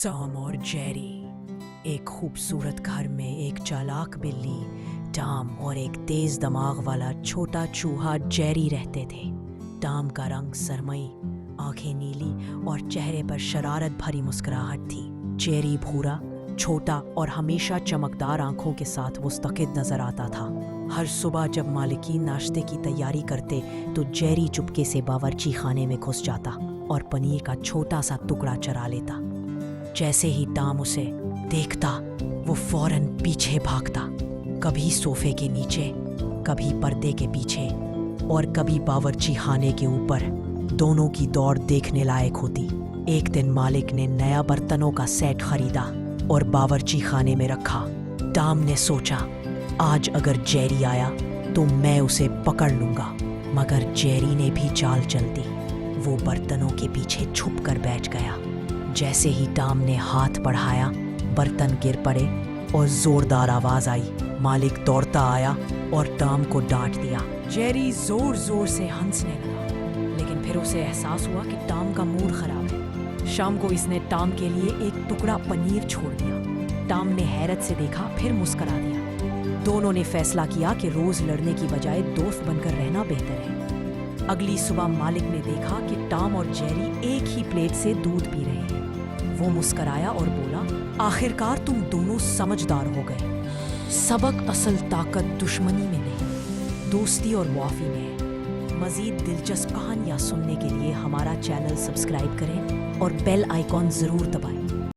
Tom और Jerry. एक खूबसूरत घर में एक चालाक बिल्ली टॉम और एक तेज दिमाग वाला छोटा चूहा जेरी रहते थे। टॉम का रंग सरमई, आंखें नीली और चेहरे पर शरारत भरी मुस्कुराहट थी। जेरी भूरा, छोटा और हमेशा चमकदार आंखों के साथ मुस्तकिद नजर आता था। हर सुबह जब मालिकीन नाश्ते की तैयारी करते तो जेरी चुपके से बावर्ची खाने में घुस जाता और पनीर का छोटा सा टुकड़ा चरा लेता। जैसे ही टॉम उसे देखता वो फौरन पीछे भागता, कभी सोफे के नीचे, कभी पर्दे के पीछे और कभी बावर्ची खाने के ऊपर। दोनों की दौड़ देखने लायक होती। एक दिन मालिक ने नया बर्तनों का सेट खरीदा और बावर्ची खाने में रखा। टॉम ने सोचा, आज अगर जेरी आया तो मैं उसे पकड़ लूंगा। मगर जेरी ने भी चाल चल दी। वो बर्तनों के पीछे छुप कर बैठ गया। जैसे ही टॉम ने हाथ बढ़ाया, बर्तन गिर पड़े और जोरदार आवाज आई। मालिक दौड़ता आया और टॉम को डांट दिया। जेरी जोर जोर से हंसने लगा, लेकिन फिर उसे एहसास हुआ कि टॉम का मूड खराब है। शाम को इसने टॉम के लिए एक टुकड़ा पनीर छोड़ दिया। टॉम ने हैरत से देखा, फिर मुस्कुरा दिया। दोनों ने फैसला किया कि रोज लड़ने की बजाय दोस्त बनकर रहना बेहतर है। अगली सुबह मालिक ने देखा कि टॉम और जेरी एक ही प्लेट से दूध पी रहे हैं। वो मुस्कुराया और बोला, आखिरकार तुम दोनों समझदार हो गए। सबक असल ताकत दुश्मनी में नहीं, दोस्ती और मुआफी में है। मजीद दिलचस्प कहानियाँ सुनने के लिए हमारा चैनल सब्सक्राइब करें और बेल आइकॉन जरूर दबाएं।